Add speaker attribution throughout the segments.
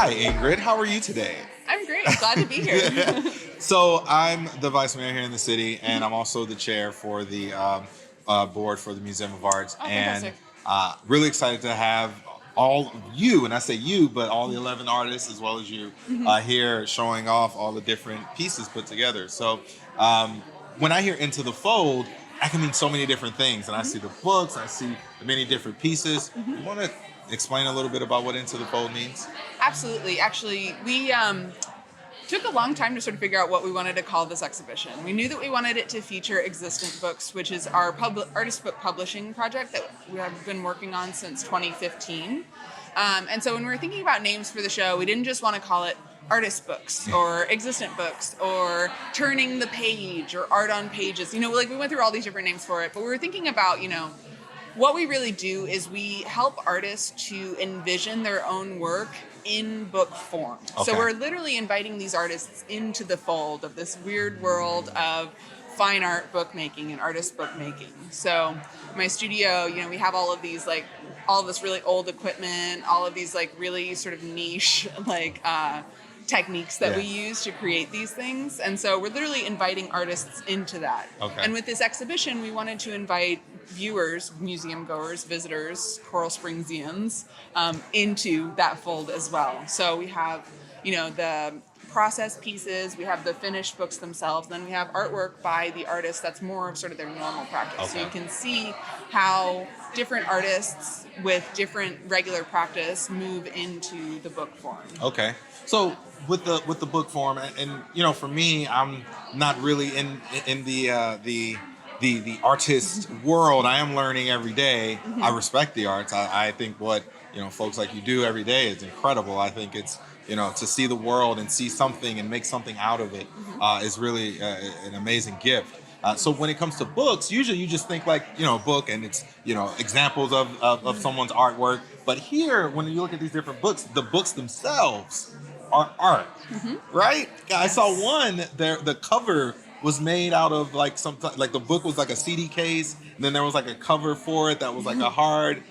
Speaker 1: Hi, Ingrid. How are you today?
Speaker 2: I'm great. Glad to be here.
Speaker 1: So I'm the vice mayor here in the city, and I'm also the chair for the board for the Museum of Arts.
Speaker 2: Oh,
Speaker 1: And
Speaker 2: fantastic.
Speaker 1: really excited to have all of you, and I say you, but all the 11 artists as well as you here showing off all the different pieces put together. So when I hear Into the Fold, I can mean so many different things. And I see the books, I see the many different pieces. You want to explain a little bit about what Into the Fold means?
Speaker 2: Absolutely. Actually, we took a long time to sort of figure out what we wanted to call this exhibition. We knew that we wanted it to feature existent books, which is our artist book publishing project that we have been working on since 2015. And so when we were thinking about names for the show, we didn't just want to call it artist books or existent books or turning the page or art on pages. We went through all these different names for it, but we were thinking about, what we really do is we help artists to envision their own work in book form.
Speaker 1: Okay.
Speaker 2: So we're literally inviting these artists into the fold of this weird world of fine art bookmaking and artist bookmaking. So my studio, we have all of these all of this really old equipment, all of these really sort of niche techniques that we use to create these things. And so we're literally inviting artists into that.
Speaker 1: Okay.
Speaker 2: And with this exhibition, we wanted to invite viewers, museum goers, visitors, Coral Springsians, into that fold as well. So we have, the process pieces, we have the finished books themselves, then we have artwork by the artists that's more of sort of their normal practice.
Speaker 1: Okay.
Speaker 2: So you can see how different artists with different regular practice move into the book form.
Speaker 1: Okay. So with the book form, and for me, I'm not really in the artist world. I am learning every day. I respect the arts. I think what folks like you do every day is incredible. I think it's to see the world and see something and make something out of it is really an amazing gift. So when it comes to books, usually you just think book and it's examples of someone's artwork. But here, when you look at these different books, the books themselves are art, right? I saw one there. The cover was made out of the book was like a CD case, and then there was a cover for it that was a hard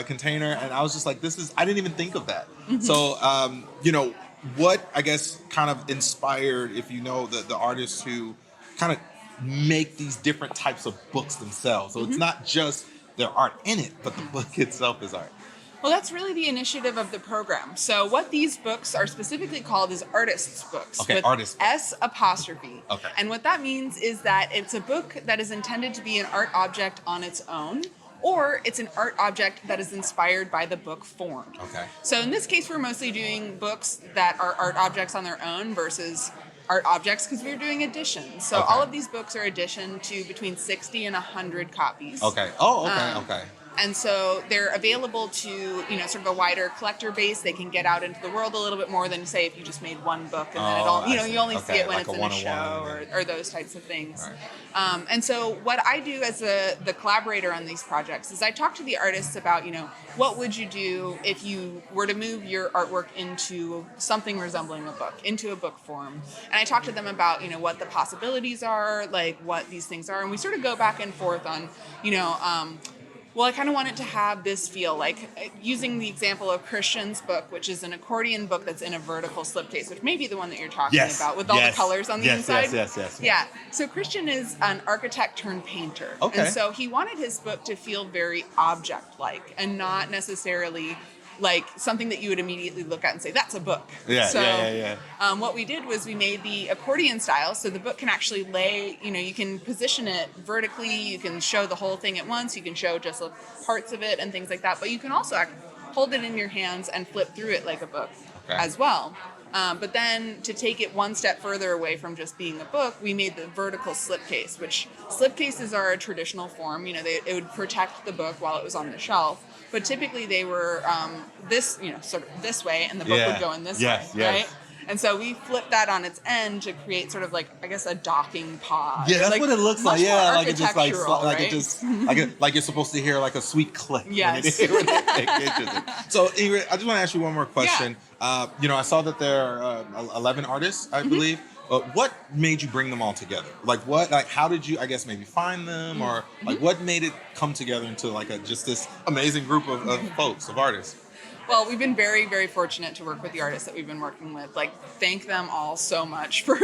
Speaker 1: container, and I was just I didn't even think of that. So what I guess kind of inspired, if the artists who kind of make these different types of books themselves. So it's not just their art in it, but the book itself is art.
Speaker 2: Well, that's really the initiative of the program. So what these books are specifically called is artists' books.
Speaker 1: Okay,
Speaker 2: with
Speaker 1: artists.
Speaker 2: S apostrophe.
Speaker 1: Okay.
Speaker 2: And what that means is that it's a book that is intended to be an art object on its own, or it's an art object that is inspired by the book form.
Speaker 1: Okay.
Speaker 2: So in this case, we're mostly doing books that are art objects on their own versus art objects because we're doing editions. So all of these books are editioned to between 60 and 100 copies.
Speaker 1: Okay. Oh, okay, okay.
Speaker 2: And so they're available to, sort of a wider collector base. They can get out into the world a little bit more than, say, if you just made one book and then you only see it when it's in a show or those types of things. Right. And so what I do as the collaborator on these projects is I talk to the artists about, what would you do if you were to move your artwork into something resembling a book, into a book form. And I talk to them about, what the possibilities are, what these things are. And we sort of go back and forth on, well, I kind of want it to have this feel, using the example of Christian's book, which is an accordion book that's in a vertical slipcase, which may be the one that you're talking about with all the colors on the inside.
Speaker 1: Yes.
Speaker 2: Yeah. So Christian is an architect turned painter.
Speaker 1: Okay.
Speaker 2: And so he wanted his book to feel very object-like and not necessarily something that you would immediately look at and say, that's a book.
Speaker 1: Yeah.
Speaker 2: What we did was we made the accordion style, so the book can actually lay, you can position it vertically, you can show the whole thing at once, you can show just parts of it and things like that, but you can also hold it in your hands and flip through it like a book as well. But then to take it one step further away from just being a book, we made the vertical slipcase, which slipcases are a traditional form. It would protect the book while it was on the shelf. But typically they were sort of this way, and the book would go in this way, right? And so we flipped that on its end to create sort of a docking pod.
Speaker 1: Yeah, that's what it looks like. Yeah,
Speaker 2: it just
Speaker 1: you're supposed to hear a sweet click.
Speaker 2: Yes.
Speaker 1: When it So Ingrid, I just want to ask you one more question. Yeah. I saw that there are 11 artists, I believe. What made you bring them all together? How did you, I guess, maybe find them, or what made it come together into just this amazing group of folks, of artists?
Speaker 2: Well, we've been very, very fortunate to work with the artists that we've been working with. Like, thank them all so much for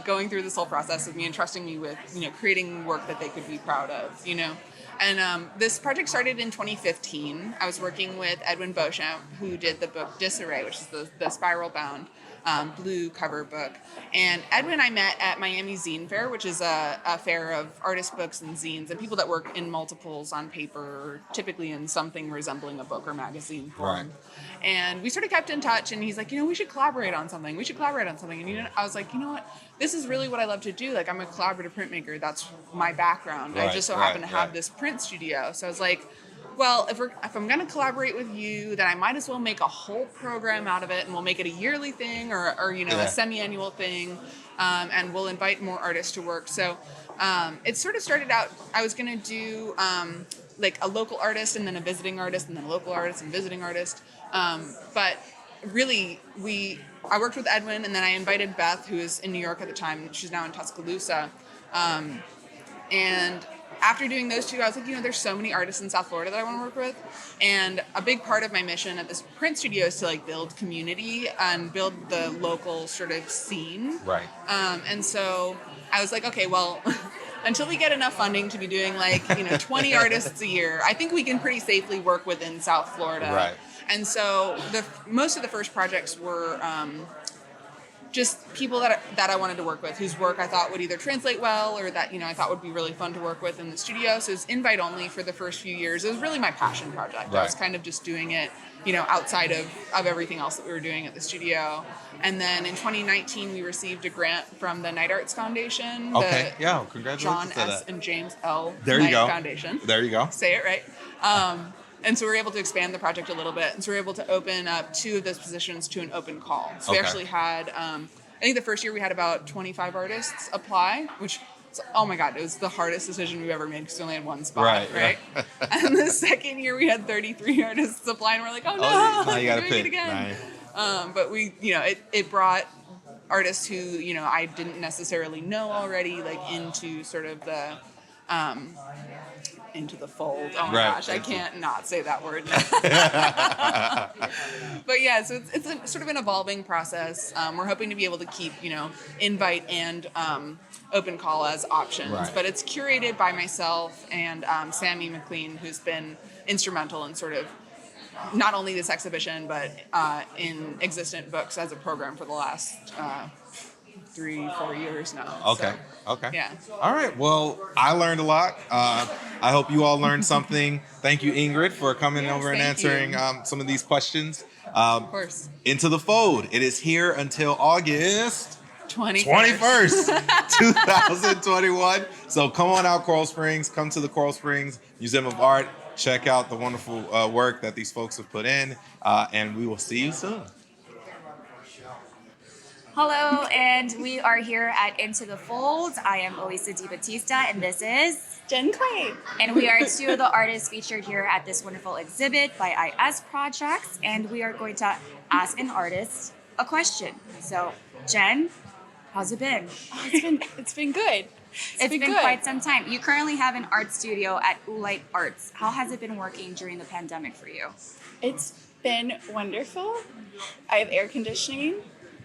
Speaker 2: going through this whole process of me and trusting me with, creating work that they could be proud of, And this project started in 2015. I was working with Edwin Beauchamp, who did the book Disarray, which is the spiral bound blue cover book. And Edwin I met at Miami Zine Fair, which is a fair of artist books and zines and people that work in multiples on paper, typically in something resembling a book or magazine form.
Speaker 1: Right.
Speaker 2: And we sort of kept in touch, and he's like, we should collaborate on something. And I was like, what? This is really what I love to do. Like, I'm a collaborative printmaker. That's my background.
Speaker 1: Right,
Speaker 2: I just so happen to have this print studio. So I was like, well, if I'm going to collaborate with you, then I might as well make a whole program out of it, and we'll make it a yearly thing or a semi-annual thing, and we'll invite more artists to work. So it sort of started out, I was going to do like a local artist and then a visiting artist and then a local artist and visiting artist. But really, I worked with Edwin, and then I invited Beth, who was in New York at the time. She's now in Tuscaloosa. And after doing those two, I was like, there's so many artists in South Florida that I want to work with. And a big part of my mission at this print studio is to build community and build the local sort of scene.
Speaker 1: Right.
Speaker 2: And so I was like, okay, well, until we get enough funding to be doing 20 artists a year, I think we can pretty safely work within South Florida.
Speaker 1: Right.
Speaker 2: And so most of the first projects were just people that I wanted to work with, whose work I thought would either translate well or that, I thought would be really fun to work with in the studio. So it was invite only for the first few years. It was really my passion project.
Speaker 1: Right.
Speaker 2: I was kind of just doing it, outside of everything else that we were doing at the studio. And then in 2019, we received a grant from the Night Arts Foundation.
Speaker 1: Okay, yeah, congratulations
Speaker 2: John
Speaker 1: to
Speaker 2: S.
Speaker 1: that.
Speaker 2: and James L.
Speaker 1: There you
Speaker 2: Knight
Speaker 1: go.
Speaker 2: Foundation.
Speaker 1: There you go.
Speaker 2: Say it right. And so we were able to expand the project a little bit. And so we were able to open up 2 of those positions to an open call. So we actually had, I think the first year we had about 25 artists apply, which, oh my God, it was the hardest decision we've ever made because we only had one spot, right? And the second year we had 33 artists apply, and we're like, oh no,
Speaker 1: now you gotta
Speaker 2: doing
Speaker 1: pick.
Speaker 2: it again.
Speaker 1: Nice.
Speaker 2: But we, it brought artists who, I didn't necessarily know already, into sort of the, into the fold. Oh my gosh, I can't not say that word. But yeah, so it's a, sort of an evolving process. We're hoping to be able to keep, invite and open call as options.
Speaker 1: Right.
Speaker 2: But it's curated by myself and Sammy McLean, who's been instrumental in sort of not only this exhibition, but in existent books as a program for the last 3-4 years now.
Speaker 1: Okay.
Speaker 2: So,
Speaker 1: Okay.
Speaker 2: yeah.
Speaker 1: All right. Well, I learned a lot. I hope you all learned something. Thank you, Ingrid, for coming over and answering some of these questions.
Speaker 2: Of course.
Speaker 1: Into the Fold. It is here until August
Speaker 2: 21st,
Speaker 1: 2021. So come on out, Coral Springs. Come to the Coral Springs Museum of Art. Check out the wonderful work that these folks have put in. And we will see you soon.
Speaker 3: Hello, and we are here at Into the Fold. I am Elisa DiBattista, and this is
Speaker 4: Jen Clay.
Speaker 3: And we are 2 of the artists featured here at this wonderful exhibit by IS Projects, and we are going to ask an artist a question. So, Jen, how's it been?
Speaker 4: Oh, it's been good.
Speaker 3: It's been good. Quite some time. You currently have an art studio at Untitled Arts. How has it been working during the pandemic for you?
Speaker 4: It's been wonderful. I have air conditioning.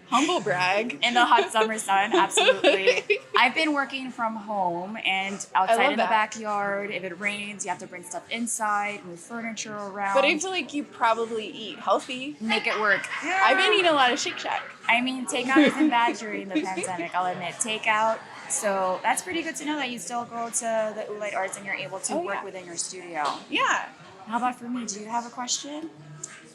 Speaker 4: Humble brag.
Speaker 3: In the hot summer sun, absolutely. I've been working from home and outside in the backyard. If it rains, you have to bring stuff inside, move furniture around.
Speaker 4: But I feel like you probably eat healthy.
Speaker 3: Make it work. Yeah.
Speaker 4: I've been eating a lot of Shake Shack.
Speaker 3: I mean, takeout isn't bad during the pandemic, I'll admit. Takeout. So that's pretty good to know that you still go to the Untitled Arts and you're able to work within your studio.
Speaker 4: Yeah.
Speaker 3: How about for me? Do you have a question?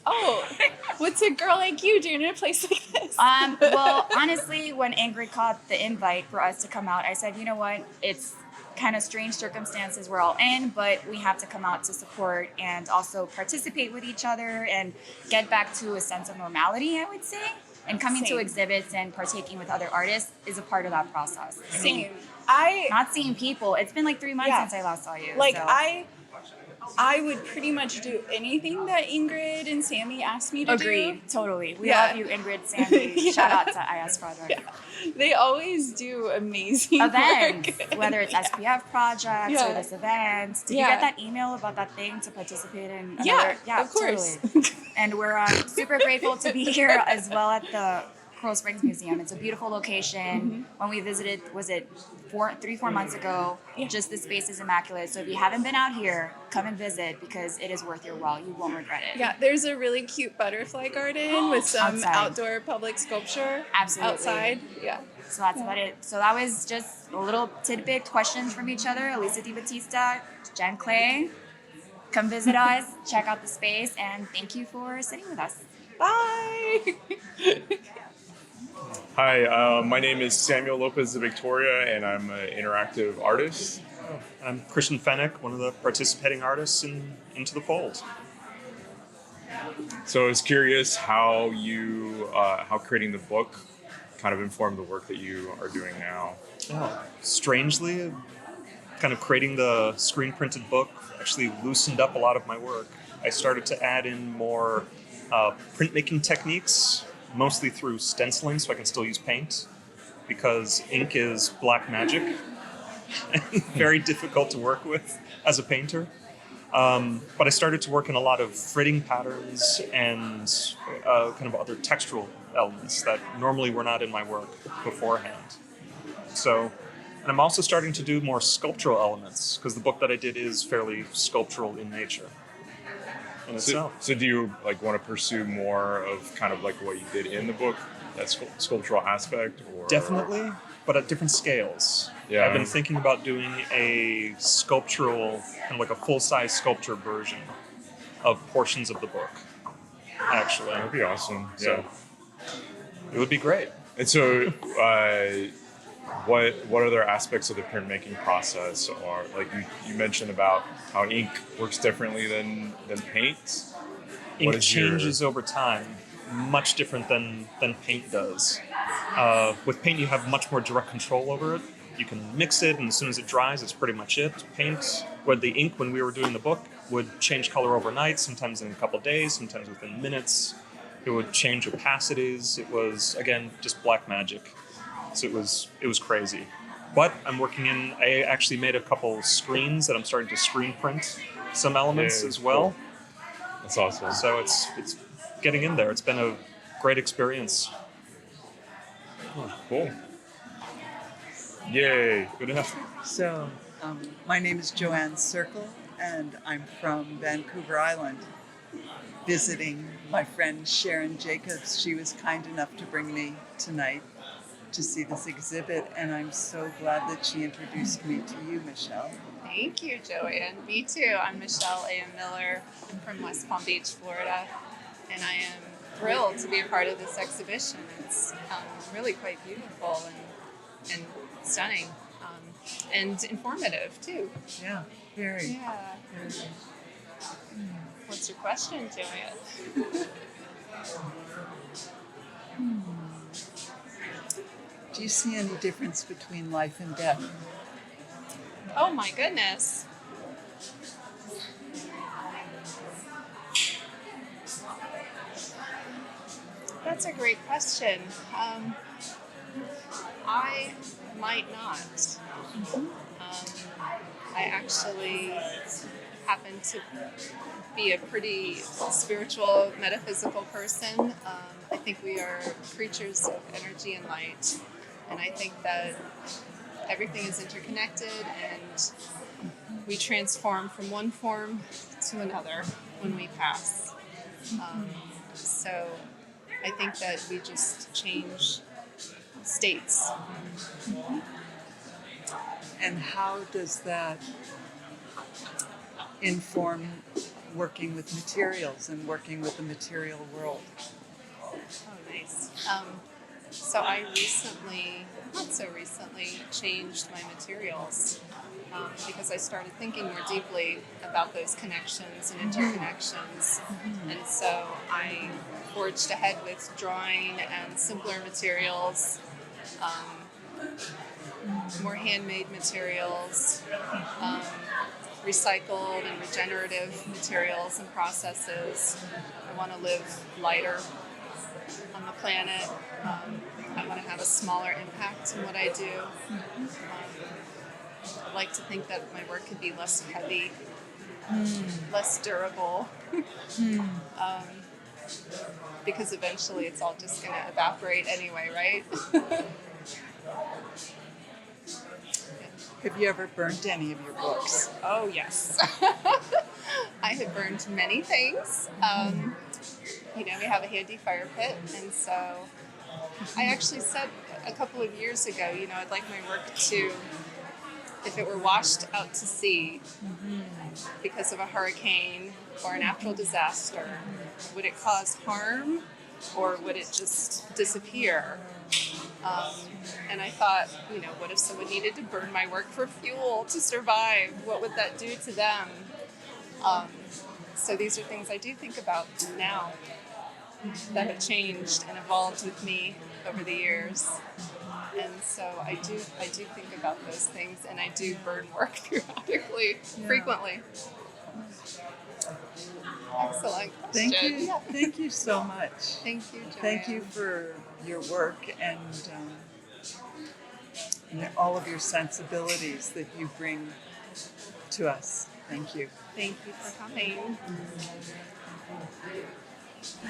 Speaker 4: Oh, what's a girl like you doing in a place like this?
Speaker 3: Well, honestly, when Ingrid caught the invite for us to come out, I said, you know what? It's kind of strange circumstances we're all in, but we have to come out to support and also participate with each other and get back to a sense of normality, I would say. And coming to exhibits and partaking with other artists is a part of that process. I mean, not seeing people. It's been like 3 months since I last saw you.
Speaker 4: Like,
Speaker 3: so.
Speaker 4: I would pretty much do anything that Ingrid and Sammy asked me to do.
Speaker 3: Agreed, totally. We
Speaker 4: Yeah.
Speaker 3: love you, Ingrid, Sandy.
Speaker 4: Yeah.
Speaker 3: Shout out to IS Project.
Speaker 4: Yeah. They always do amazing
Speaker 3: Events,
Speaker 4: work.
Speaker 3: whether it's SPF projects
Speaker 4: Yeah.
Speaker 3: or this event. Did you
Speaker 4: Yeah.
Speaker 3: get that email about that thing to participate in?
Speaker 4: Yeah, of course.
Speaker 3: Totally. And we're super grateful to be here as well at the Coral Springs Museum. It's a beautiful location. When we visited, was it 4 months ago?
Speaker 4: Yeah.
Speaker 3: Just the space is immaculate. So if you haven't been out here, come and visit because it is worth your while. You won't regret it.
Speaker 4: Yeah, there's a really cute butterfly garden with some
Speaker 3: Outside.
Speaker 4: outdoor public sculpture.
Speaker 3: Absolutely.
Speaker 4: Outside. Yeah.
Speaker 3: So that's about it. So that was just a little tidbit questions from each other. Elisa Di Battista, Jen Clay. Come visit us, check out the space, and thank you for sitting with us.
Speaker 4: Bye.
Speaker 5: Hi, my name is Samuel Lopez de Victoria, and I'm an interactive artist.
Speaker 6: I'm Christian Fennick, one of the participating artists in Into the Fold.
Speaker 5: So I was curious how how creating the book kind of informed the work that you are doing now.
Speaker 6: Strangely, kind of creating the screen printed book actually loosened up a lot of my work. I started to add in more printmaking techniques, mostly through stenciling, so I can still use paint, because ink is black magic and very difficult to work with as a painter. But I started to work in a lot of fritting patterns and kind of other textural elements that normally were not in my work beforehand. So, and I'm also starting to do more sculptural elements, because the book that I did is fairly sculptural in nature. In itself.
Speaker 5: So do you want to pursue more of kind of like what you did in the book, that sculptural aspect? Or
Speaker 6: Definitely, but at different scales.
Speaker 5: Yeah.
Speaker 6: I've been thinking about doing a sculptural, kind of like a full-size sculpture version of portions of the book, actually.
Speaker 5: That would be awesome.
Speaker 6: So,
Speaker 5: Yeah.
Speaker 6: it would be great.
Speaker 5: And so, what other aspects of the printmaking process are, like you mentioned about how ink works differently than paint?
Speaker 6: Ink
Speaker 5: is
Speaker 6: changes over time, much different than paint does. With paint, you have much more direct control over it. You can mix it, and as soon as it dries, it's pretty much it. Paint, with the ink, when we were doing the book, would change color overnight, sometimes in a couple of days, sometimes within minutes. It would change opacities. It was, again, just black magic. So it was crazy. But I actually made a couple screens that I'm starting to screen print some elements as well.
Speaker 5: Cool. That's awesome.
Speaker 6: So it's getting in there. It's been a great experience.
Speaker 5: Oh, cool. Yay. Good enough.
Speaker 7: So, my name is Joanne Circle, and I'm from Vancouver Island, visiting my friend Sharon Jacobs. She was kind enough to bring me tonight to see this exhibit, and I'm so glad that she introduced me to you, Michelle.
Speaker 2: Thank you, Joanne. Me too. I'm Michelle A.M. Miller. I'm from West Palm Beach, Florida, and I am thrilled to be a part of this exhibition. It's really quite beautiful and stunning, and informative too.
Speaker 7: Yeah, very.
Speaker 2: Yeah.
Speaker 7: Very.
Speaker 2: What's your question, Joanne?
Speaker 7: Do you see any difference between life and death?
Speaker 2: Oh my goodness. That's a great question. I might not. I actually happen to be a pretty spiritual, metaphysical person. I think we are creatures of energy and light, and I think that everything is interconnected, and we transform from one form to another when we pass. So I think that we just change states.
Speaker 7: And how does that inform working with materials and working with the material world?
Speaker 2: Oh, nice. So I not so recently, changed my materials because I started thinking more deeply about those connections and interconnections. And so I forged ahead with drawing and simpler materials more handmade materials, recycled and regenerative materials and processes. I want to live lighter on the planet. I want to have a smaller impact in what I do. I'd like to think that my work could be less heavy, less durable, because eventually it's all just going to evaporate anyway, right?
Speaker 7: Have you ever burned any of your books?
Speaker 2: Oh, yes. I have burned many things. We have a handy fire pit, and so I actually said a couple of years ago, I'd like my work to, if it were washed out to sea because of a hurricane or a natural disaster, would it cause harm or would it just disappear? And I thought, what if someone needed to burn my work for fuel to survive? What would that do to them? So these are things I do think about now that have changed and evolved with me over the years. And so I do think about those things, and I do burn work periodically, frequently. Excellent question.
Speaker 7: Thank you. Thank you so much.
Speaker 2: Thank you, Joanne.
Speaker 7: Thank you for your work and all of your sensibilities that you bring to us. Thank you.
Speaker 2: Thank you for coming.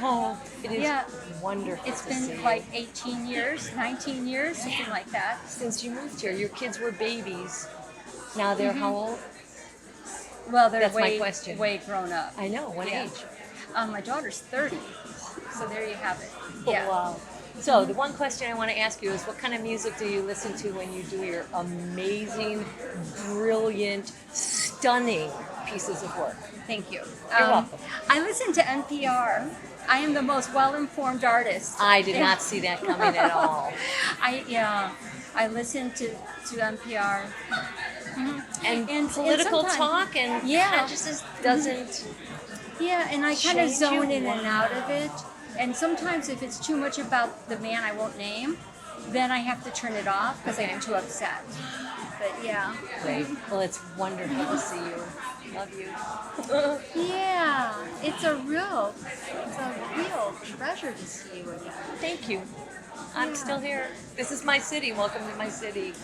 Speaker 8: Oh, it is
Speaker 3: Yeah.
Speaker 8: wonderful.
Speaker 3: It's
Speaker 8: to see
Speaker 3: been
Speaker 8: you.
Speaker 3: like 18 years, 19 years, something like that.
Speaker 8: Since you moved here. Your kids were babies. Now they're how old?
Speaker 3: Well, they're
Speaker 8: That's my
Speaker 3: way,
Speaker 8: question.
Speaker 3: way grown up.
Speaker 8: I know. What
Speaker 3: Yeah.
Speaker 8: age?
Speaker 3: My daughter's 30, so there you have it.
Speaker 8: Oh,
Speaker 3: Yeah.
Speaker 8: wow. So the one question I want to ask you is, what kind of music do you listen to when you do your amazing, brilliant, stunning pieces of work?
Speaker 3: Thank you.
Speaker 8: You're welcome.
Speaker 3: I listen to NPR. I am the most well-informed artist.
Speaker 8: I did not see that coming at all.
Speaker 3: I listen to NPR.
Speaker 8: And political
Speaker 3: sometimes-
Speaker 8: talk and
Speaker 3: Yeah.
Speaker 8: consciousness doesn't.
Speaker 3: Yeah, and I kind of
Speaker 8: Change
Speaker 3: zone
Speaker 8: you?
Speaker 3: in and out of it. And sometimes if it's too much about the man I won't name, then I have to turn it off because I get too upset. But yeah.
Speaker 8: Great. Well, it's wonderful to see you. Love you.
Speaker 3: Yeah, it's a real treasure to see you again.
Speaker 8: Thank you. I'm still here. This is my city. Welcome to my city.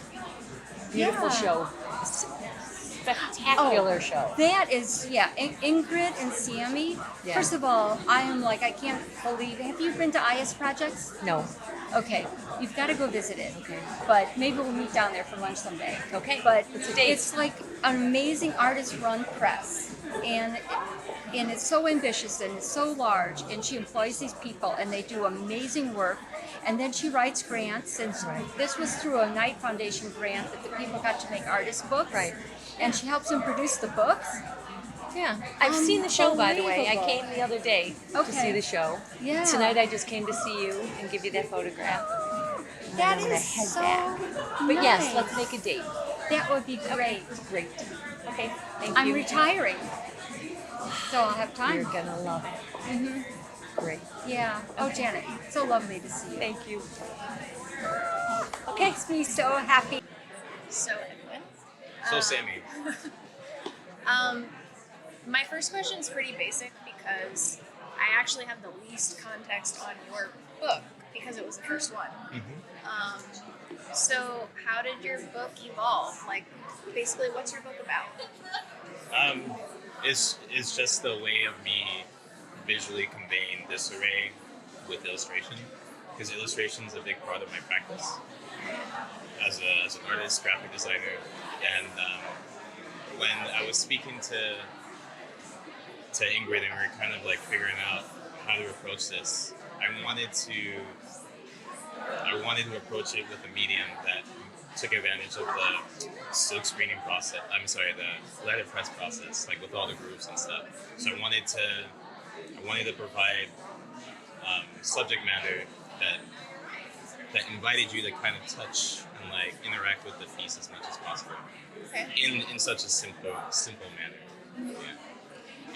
Speaker 8: Beautiful
Speaker 3: Yeah.
Speaker 8: show. Spectacular show.
Speaker 3: That is, Ingrid and Sammy.
Speaker 8: Yeah.
Speaker 3: First of all, I can't believe, have you been to IS Projects?
Speaker 8: No.
Speaker 3: Okay, you've got to go visit it.
Speaker 8: Okay.
Speaker 3: But maybe we'll meet down there for lunch someday.
Speaker 8: Okay.
Speaker 3: But
Speaker 8: It's a date.
Speaker 3: it's like an amazing artist-run press, and it's so ambitious and it's so large. And she employs these people, and they do amazing work. And then she writes grants, and this was through a Knight Foundation grant that the people got to make artist books.
Speaker 8: Right.
Speaker 3: And she helps them produce the books.
Speaker 8: Yeah. I've seen the show, by the way. I
Speaker 3: Unbelievable.
Speaker 8: came the other day to
Speaker 3: Okay.
Speaker 8: see the show.
Speaker 3: Yeah.
Speaker 8: Tonight I just came to see you and give you that photograph.
Speaker 3: That
Speaker 8: I'm gonna
Speaker 3: is
Speaker 8: head
Speaker 3: so
Speaker 8: back. But
Speaker 3: nice.
Speaker 8: yes, let's make a date.
Speaker 3: That would be great.
Speaker 8: Great. Okay. Thank
Speaker 3: I'm
Speaker 8: you.
Speaker 3: retiring, so I'll have
Speaker 8: You're
Speaker 3: time.
Speaker 8: gonna love it. Great.
Speaker 3: Yeah. Oh, Janet, so lovely to see you.
Speaker 8: Thank you.
Speaker 3: Okay, makes me so happy.
Speaker 9: So, Edwin.
Speaker 10: So Sammy.
Speaker 9: My first question is pretty basic because I actually have the least context on your book because it was the first one. So how did your book evolve? Like, basically, what's your book about?
Speaker 10: It's just the way of me visually conveying disarray with illustration, because illustration is a big part of my practice as an artist, graphic designer, and when I was speaking to Ingrid and we were kind of like figuring out how to approach this, I wanted to approach it with a medium that took advantage of the silk screening process. The letterpress process, like with all the grooves and stuff. So I wanted to provide subject matter that invited you to kind of touch and like interact with the piece as much as possible.
Speaker 9: Okay.
Speaker 10: In such a simple manner. Yeah.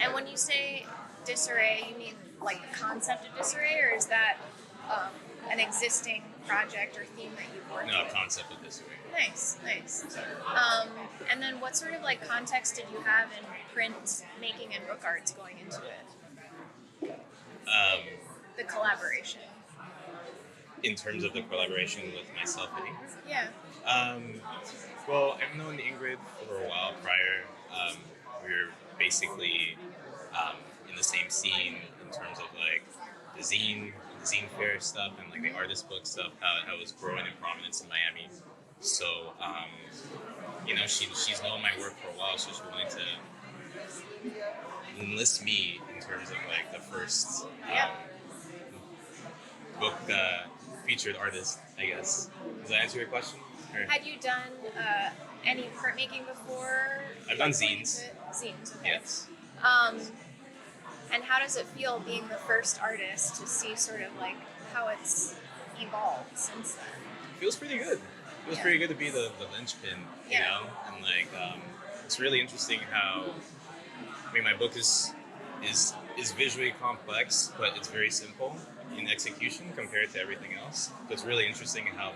Speaker 9: And when you say disarray, you mean like the concept of disarray, or is that an existing project or theme that you've worked
Speaker 10: No,
Speaker 9: with?
Speaker 10: concept of this way.
Speaker 9: Nice. And then what sort of like context did you have in print making and book arts going into it? The collaboration.
Speaker 10: In terms of the collaboration with myself and Ingrid?
Speaker 9: Yeah.
Speaker 10: Well, I've known Ingrid for a while prior. We were basically in the same scene in terms of like the zine fair stuff and like the artist book stuff, how it was growing in prominence in Miami. So, she's known my work for a while, so she wanted to enlist me in terms of like the first book featured artist, I guess. Does that answer your question? Or?
Speaker 9: Had you done any printmaking before?
Speaker 10: I've done zines.
Speaker 9: Zines, okay.
Speaker 10: Yes.
Speaker 9: And how does it feel being the first artist to see sort of like how it's evolved since then?
Speaker 10: Feels pretty good. Feels pretty good to be the linchpin, you know? And like, it's really interesting how, my book is visually complex, but it's very simple in execution compared to everything else. So it's really interesting how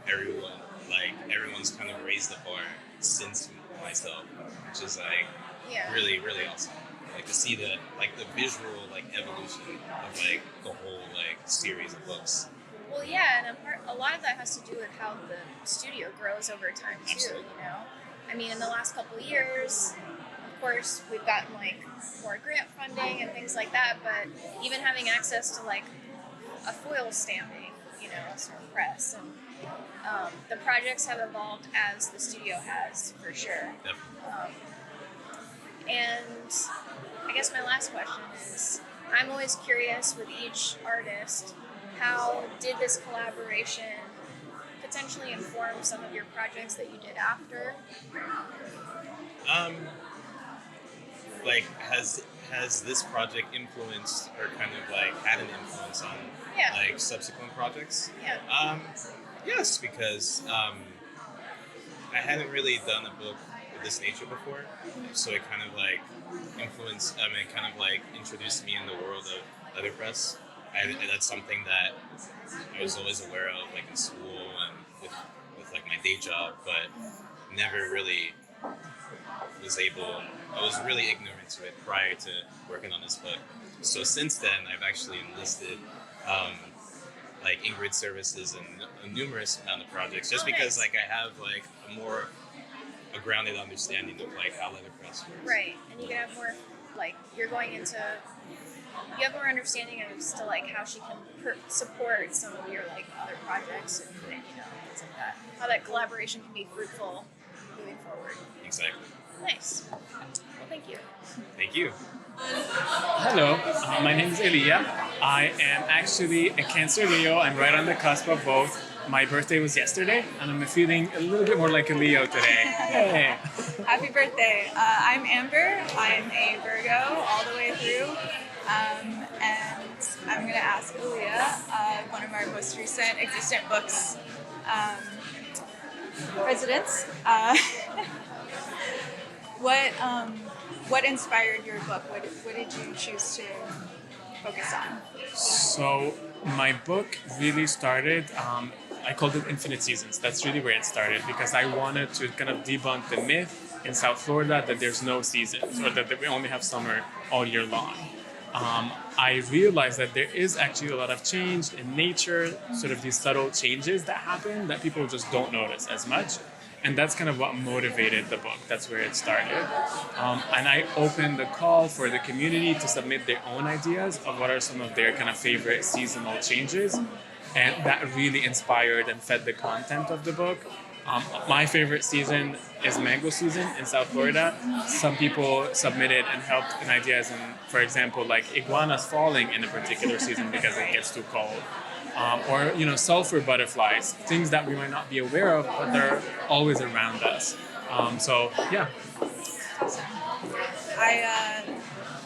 Speaker 10: everyone's kind of raised the bar since myself, which is really, really awesome. Like to see the visual evolution of the whole series of books.
Speaker 9: Well, yeah, and a lot of that has to do with how the studio grows over time too.
Speaker 10: Absolutely.
Speaker 9: You know, I mean, in the last couple of years, of course, we've gotten more grant funding and things like that. But even having access to a foil stamping, sort of press, and the projects have evolved as the studio has for sure. And I guess my last question is, I'm always curious with each artist, how did this collaboration potentially inform some of your projects that you did after?
Speaker 10: Has this project influenced or kind of had an influence on subsequent projects?
Speaker 9: Yeah.
Speaker 10: Yes, because I hadn't really done a book of this nature before, so it kind of influenced. It kind of introduced me in the world of letterpress. And that's something that I was always aware of, in school and with my day job, but never really was able. I was really ignorant to it prior to working on this book. So since then, I've actually enlisted Ingrid services in a numerous amount of projects, just because I have a grounded understanding of how letterpress works.
Speaker 9: Right, and you can have more you have more understanding as to how she can support some of your other projects and things like that. How that collaboration can be fruitful moving forward.
Speaker 10: Exactly.
Speaker 9: Nice. Well, thank you.
Speaker 10: Thank you.
Speaker 11: Hello, my name is Elia. I am actually a Cancer Leo. I'm right on the cusp of both. My birthday was yesterday, and I'm feeling a little bit more like a Leo today. Hey.
Speaker 4: Happy birthday. I'm Amber. I'm a Virgo all the way through. And I'm going to ask Aaliyah, one of our most recent existent books presidents, what inspired your book? What did you choose to focus on?
Speaker 11: So my book really started, I called it Infinite Seasons. That's really where it started, because I wanted to kind of debunk the myth in South Florida that there's no seasons, or that we only have summer all year long. I realized that there is actually a lot of change in nature, sort of these subtle changes that happen that people just don't notice as much. And that's kind of what motivated the book. That's where it started. And I opened the call for the community to submit their own ideas of what are some of their kind of favorite seasonal changes. And that really inspired and fed the content of the book. My favorite season is mango season in South Florida. Some people submitted and helped in ideas, and for example, iguanas falling in a particular season because it gets too cold. Or sulfur butterflies, things that we might not be aware of, but they're always around us. So yeah.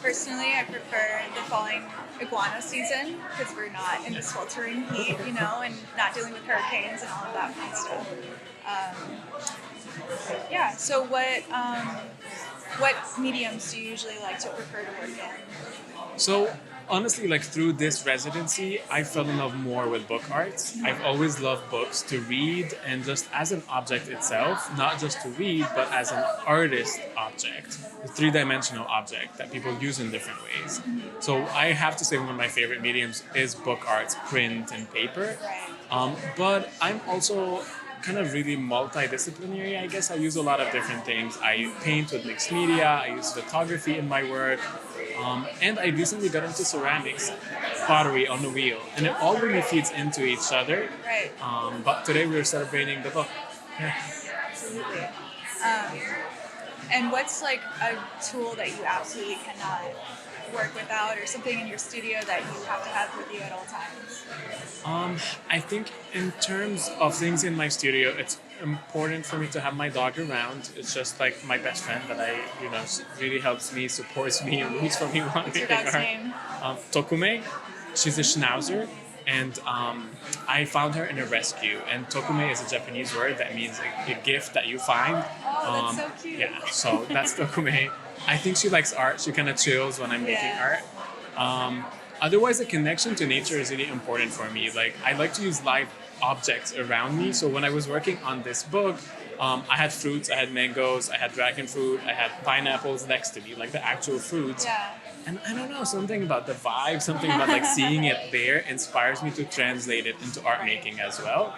Speaker 4: Personally, I prefer the falling iguana season because we're not in the sweltering heat, and not dealing with hurricanes and all of that fun stuff. So what mediums do you usually like to prefer to work in?
Speaker 11: So honestly, like through this residency, I fell in love more with book arts. I've always loved books to read and just as an object itself, not just to read, but as an artist object, a three-dimensional object that people use in different ways. So I have to say one of my favorite mediums is book arts, print and paper. But I'm also kind of really multidisciplinary, I guess. I use a lot of different things. I paint with mixed media, I use photography in my work, and I recently got into ceramics, pottery on the wheel, and it all really feeds into each other.
Speaker 4: Right.
Speaker 11: But today we're celebrating the book. Yeah.
Speaker 4: Absolutely. And what's like a tool that you absolutely cannot work without, or something in your studio that you have to have with you at all times?
Speaker 11: I think in terms of things in my studio, it's important for me to have my dog around. It's just like my best friend that really helps me, supports me, and roots for me.
Speaker 4: What's your dog's name?
Speaker 11: Tokume. She's a Schnauzer. And I found her in a rescue. And tokume is a Japanese word that means a gift that you find.
Speaker 4: Oh, that's so cute.
Speaker 11: Yeah, so that's tokume. I think she likes art. She kind of chills when I'm making art. Otherwise, the connection to nature is really important for me. Like, I like to use live objects around me. So when I was working on this book, I had fruits, I had mangoes, I had dragon fruit, I had pineapples next to me, like the actual fruits.
Speaker 4: Yeah.
Speaker 11: And I don't know, something about the vibe, something about like seeing it there inspires me to translate it into art making as well.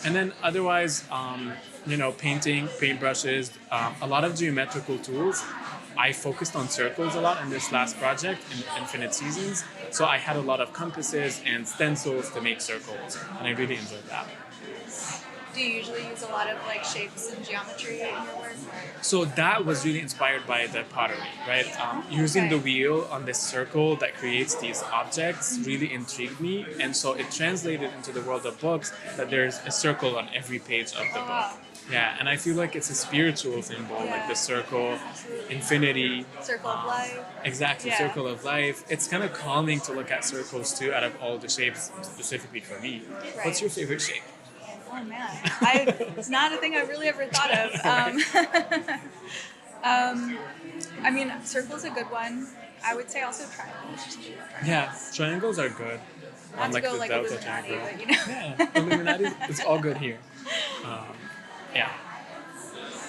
Speaker 11: And then otherwise, painting, paintbrushes, a lot of geometrical tools. I focused on circles a lot in this last project, in Infinite Seasons. So I had a lot of compasses and stencils to make circles, and I really enjoyed that.
Speaker 4: Do you usually use a lot of like shapes and geometry in your work?
Speaker 11: So that was really inspired by the pottery, right? Using the wheel on this circle that creates these objects really intrigued me, and so it translated into the world of books that there's a circle on every page of the book.
Speaker 4: Wow.
Speaker 11: Yeah, and I feel like it's a spiritual symbol, like the circle, infinity.
Speaker 4: Circle of life.
Speaker 11: Exactly, circle of life. It's kind of calming to look at circles too, out of all the shapes, specifically for me.
Speaker 4: Right.
Speaker 11: What's your favorite shape?
Speaker 4: Oh man, it's not a thing I really ever thought of. I mean, circle's a good one. I would say also triangles.
Speaker 11: Yeah, triangles are good.
Speaker 4: Not to
Speaker 11: like
Speaker 4: go
Speaker 11: the
Speaker 4: like
Speaker 11: Delta
Speaker 4: Illuminati,
Speaker 11: triangle.
Speaker 4: but you know.
Speaker 11: Yeah, Illuminati, it's all good here. Yeah.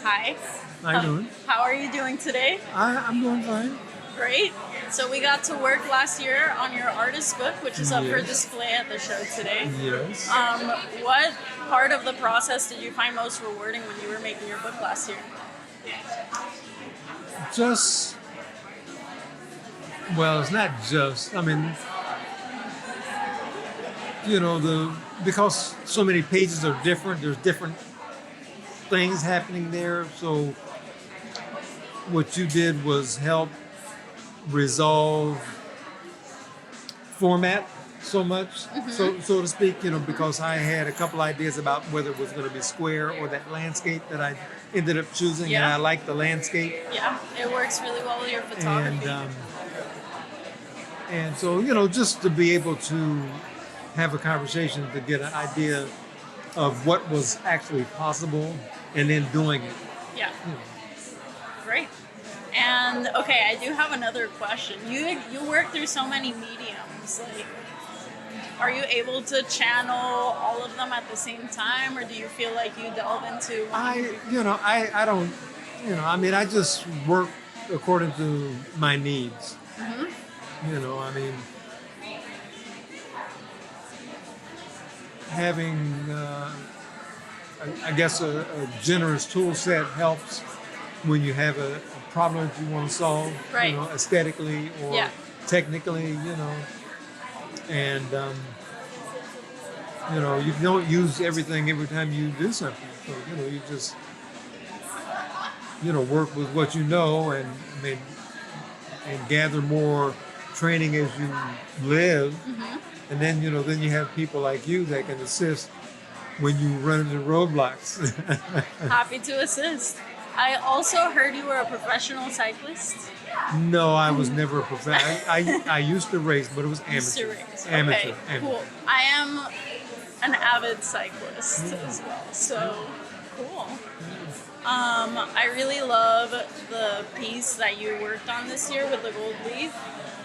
Speaker 12: Hi.
Speaker 13: How you doing?
Speaker 12: How are you doing today?
Speaker 13: I'm doing fine.
Speaker 12: Great. So we got to work last year on your artist book, which is up for display at the show today.
Speaker 13: Yes.
Speaker 12: What part of the process did you find most rewarding when you were making your book last year?
Speaker 13: Just, well, it's not just, I mean, because so many pages are different, there's different things happening there. So what you did was help resolve format so much, so to speak, because I had a couple ideas about whether it was going to be square or that landscape that I ended up choosing, and I like the landscape.
Speaker 12: Yeah, it works really well with your photography.
Speaker 13: And so, just to be able to have a conversation to get an idea of what was actually possible and then doing it.
Speaker 12: Yeah. Great. And okay, I do have another question. You work through so many mediums. Like, are you able to channel all of them at the same time, or do you feel like you delve into?
Speaker 13: I don't. I just work according to my needs. Having, I guess, a generous tool set helps when you have a problem that you want to solve,
Speaker 12: right.
Speaker 13: Aesthetically or technically, and you don't use everything every time you do something. So you just work with what you know, and gather more training as you live, and then then you have people like you that can assist when you run into roadblocks.
Speaker 12: Happy to assist. I also heard you were a professional cyclist.
Speaker 13: No, I was never a professional. I used to race, but it was amateur.
Speaker 12: Used to race.
Speaker 13: Amateur.
Speaker 12: Okay,
Speaker 13: amateur.
Speaker 12: cool. I am an avid cyclist as well, so cool. I really love the piece that you worked on this year with the gold leaf.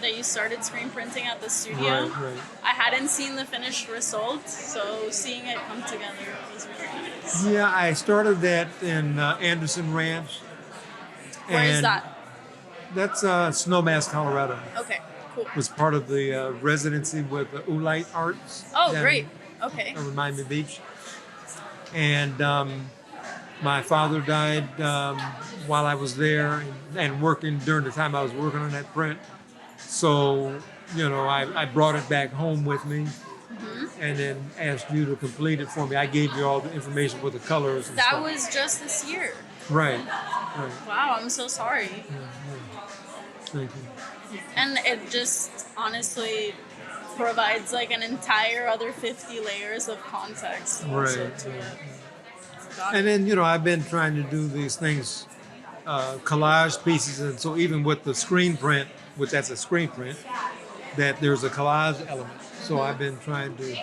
Speaker 12: that you started screen printing at the studio.
Speaker 13: Right.
Speaker 12: I hadn't seen the finished result, so seeing it come together was really nice.
Speaker 13: Yeah, I started that in Anderson Ranch.
Speaker 12: Where is that?
Speaker 13: That's Snowmass, Colorado.
Speaker 12: Okay, cool.
Speaker 13: Was part of the residency with the Oolite Arts.
Speaker 12: Oh,
Speaker 13: down
Speaker 12: great. Okay.
Speaker 13: Over Miami Beach. And my father died while I was there and working during the time I was working on that print. So, I brought it back home with me and then asked you to complete it for me. I gave you all the information for the colors and
Speaker 12: That
Speaker 13: stuff.
Speaker 12: was just this year.
Speaker 13: Right.
Speaker 12: Wow, I'm so sorry.
Speaker 13: Thank you.
Speaker 12: And it just honestly provides like an entire other 50 layers of context also
Speaker 13: Right.
Speaker 12: to it.
Speaker 13: And then, I've been trying to do these things, collage pieces. And so even with the screen print, which that's a screen print, that there's a collage element. So I've been trying to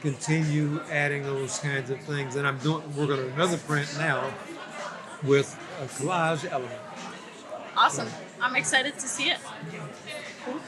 Speaker 13: continue adding those kinds of things. And we're on another print now with a collage element.
Speaker 12: Awesome. I'm excited to see it. Cool.